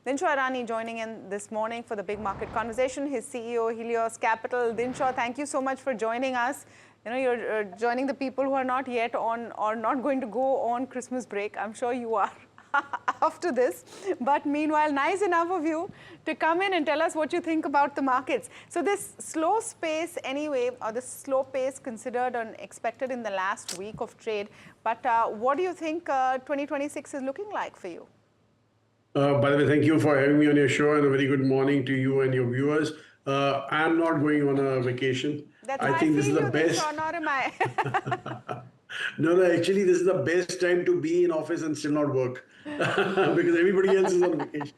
Dinshaw Irani joining in this morning for the Big Market Conversation. His CEO, Helios Capital. Dinshaw, thank you so much for joining us. You know, you're joining the people who are not yet on or not going to go on Christmas break. I'm sure you are after this. But meanwhile, nice enough of you to come in and tell us what you think about the markets. So this slow space anyway, or the slow pace considered and expected in the last week of trade. But what do you think 2026 is looking like for you? By the way, thank you for having me on your show, and a very good morning to you and your viewers. I'm not going on a vacation. That's I how I think this is feel the you, best. Dinshaw, not am I? No, actually, this is the best time to be in office and still not work because everybody else is on vacation.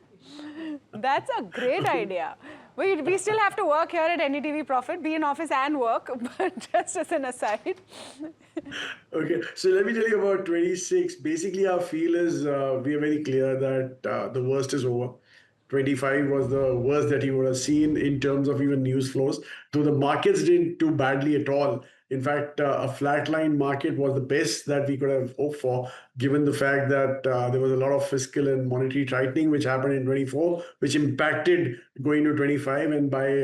That's a great idea. We still have to work here at NDTV Profit, be in office and work, but just as an aside. Okay, so let me tell you about 26. Basically, our feel is we are very clear that the worst is over. 25 was the worst that you would have seen in terms of even news flows. Though the markets didn't do badly at all. In fact, a flatline market was the best that we could have hoped for, given the fact that there was a lot of fiscal and monetary tightening which happened in 24, which impacted going to 25. And by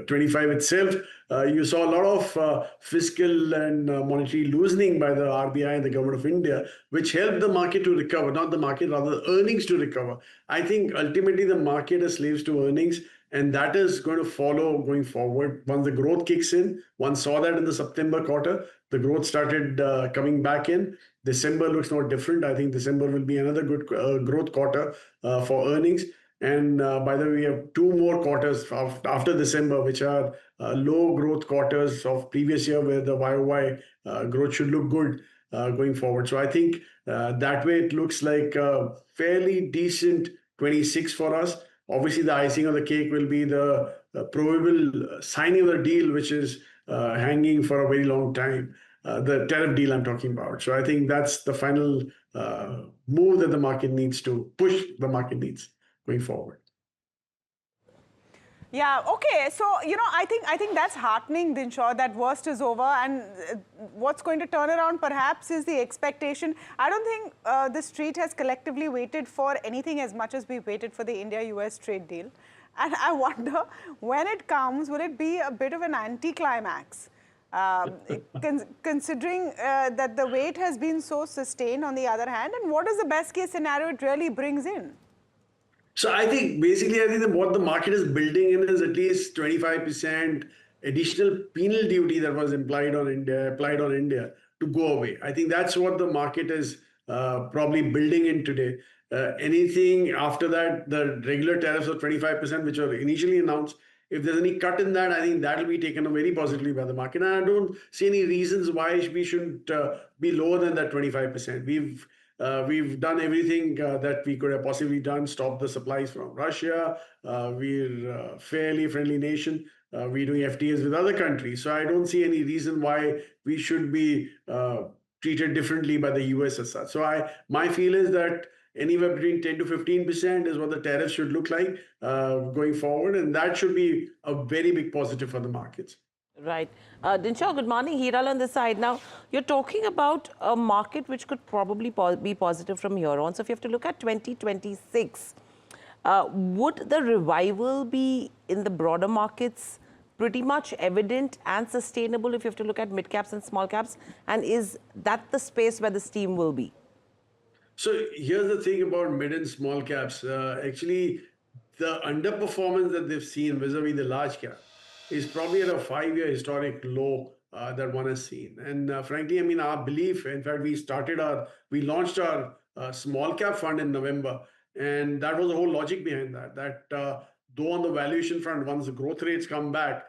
25 itself, you saw a lot of fiscal and monetary loosening by the RBI and the government of India, which helped the market to recover, not the market, rather the earnings to recover. I think ultimately the market is slaves to earnings, and that is going to follow going forward. Once the growth kicks in, one saw that in the September quarter, the growth started coming back in. December looks no different. I think December will be another good growth quarter for earnings. And by the way, we have two more quarters after December, which are low growth quarters of previous year, where the YOY growth should look good going forward. So I think that way it looks like a fairly decent 26 for us. Obviously, the icing on the cake will be the probable signing of the deal, which is hanging for a very long time. The tariff deal I'm talking about. So I think that's the final move that the market needs to push. The market needs going forward. Yeah, okay. So, you know, I think that's heartening, Dinshaw, that worst is over. And what's going to turn around perhaps is the expectation. I don't think the street has collectively waited for anything as much as we waited for the India-US trade deal. And I wonder, when it comes, will it be a bit of an anticlimax? Considering that the wait has been so sustained on the other hand, and what is the best case scenario it really brings in? So I think basically, what the market is building in is at least 25% additional penal duty that was applied on India to go away. I think that's what the market is probably building in today. Anything after that, the regular tariffs of 25%, which were initially announced, if there's any cut in that, I think that will be taken very positively by the market. And I don't see any reasons why we shouldn't be lower than that 25%. We've done everything that we could have possibly done, stop the supplies from Russia. We're a fairly friendly nation. We're doing FTAs with other countries. So I don't see any reason why we should be treated differently by the US as such. So my feel is that anywhere between 10 to 15% is what the tariffs should look like going forward. And that should be a very big positive for the markets. Right. Dinshaw, good morning. Hiral on this side. Now, you're talking about a market which could probably be positive from here on. So if you have to look at 2026, would the revival be in the broader markets pretty much evident and sustainable if you have to look at mid caps and small caps? And is that the space where the steam will be? So here's the thing about mid and small caps. Actually, the underperformance that they've seen vis-a-vis the large cap is probably at a 5-year historic low that one has seen. And frankly, I mean, our belief, in fact, we launched our small cap fund in November. And that was the whole logic behind that, though on the valuation front, once the growth rates come back,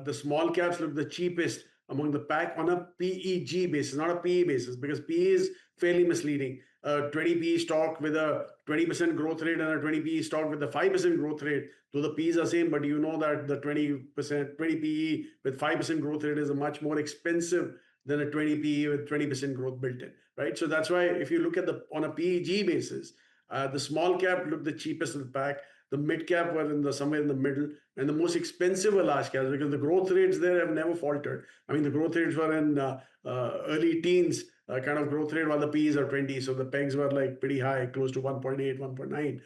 the small caps look the cheapest among the pack on a PEG basis, not a PE basis, because PE is fairly misleading. 20 PE stock with a 20% growth rate and a 20 PE stock with a 5% growth rate, though the P's are same, but you know that the 20 PE with 5% growth rate is a much more expensive than a 20 PE with 20% growth built in, right? So that's why if you look at on a PEG basis, the small cap looked the cheapest of the pack. The mid cap were somewhere in the middle, and the most expensive were large caps because the growth rates there have never faltered. I mean, the growth rates were in early teens kind of growth rate, while the P's are 20. So the pegs were like pretty high, close to 1.8, 1.9.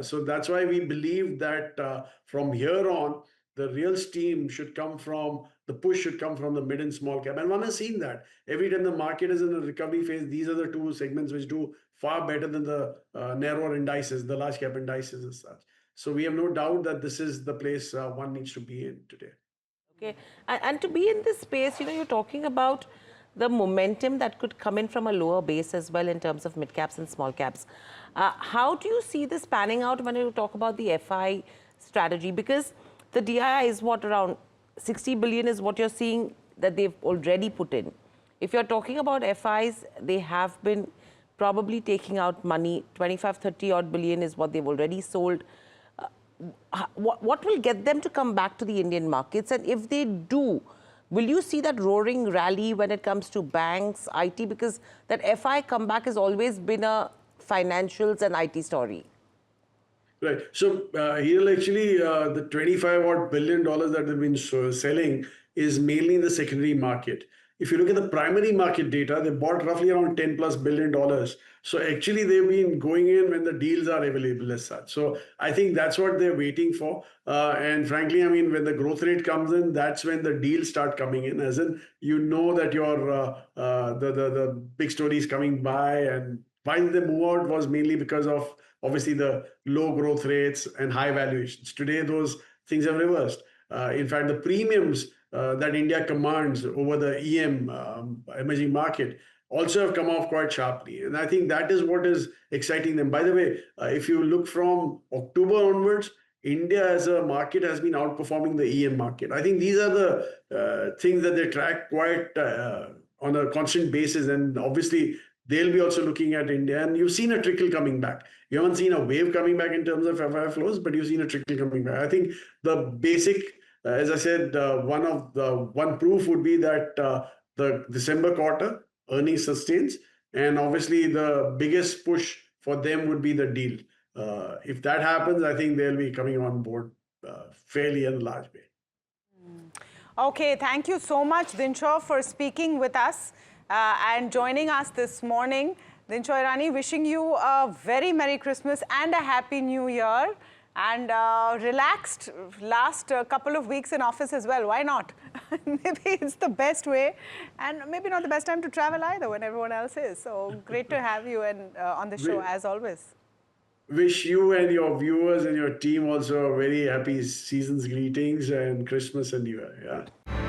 So that's why we believe that from here on, the real steam should come from the push should come from the mid and small cap. And one has seen that every time the market is in a recovery phase, these are the two segments which do far better than the narrower indices, the large cap indices as such. So we have no doubt that this is the place one needs to be in today. Okay, and to be in this space, you're talking about the momentum that could come in from a lower base as well in terms of mid caps and small caps. How do you see this panning out when you talk about the FI strategy? Because the DII is what, around 60 billion is what you're seeing that they've already put in. If you're talking about FIs, they have been probably taking out money, 25, 30 odd billion is what they've already sold. What will get them to come back to the Indian markets? And if they do, will you see that roaring rally when it comes to banks, IT? Because that FI comeback has always been a financials and IT story. Right. So here actually the 25 odd billion dollars that they've been selling is mainly in the secondary market. If you look at the primary market data, they bought roughly around 10 plus billion dollars. So actually they've been going in when the deals are available as such. So I think that's what they're waiting for. And frankly, I mean, when the growth rate comes in, that's when the deals start coming in. As in, that your the big story is coming by, and why they move out was mainly because of obviously the low growth rates and high valuations. Today, those things have reversed. In fact, the premiums that India commands over the EM emerging market also have come off quite sharply. And I think that is what is exciting them. By the way, if you look from October onwards, India as a market has been outperforming the EM market. I think these are the things that they track quite on a constant basis. And obviously, they'll be also looking at India. And you've seen a trickle coming back. You haven't seen a wave coming back in terms of FI flows, but you've seen a trickle coming back. I think the basic, as I said, one proof would be that the December quarter earnings sustains. And obviously, the biggest push for them would be the deal. If that happens, I think they'll be coming on board fairly in a large way. Okay, thank you so much, Dinshaw, for speaking with us and joining us this morning. Dinshaw Irani, wishing you a very Merry Christmas and a Happy New Year. And relaxed last couple of weeks in office as well. Why not? Maybe it's the best way, and maybe not the best time to travel either when everyone else is. So great to have you on the show as always. Wish you and your viewers and your team also a very happy season's greetings and Christmas and New Year. Yeah.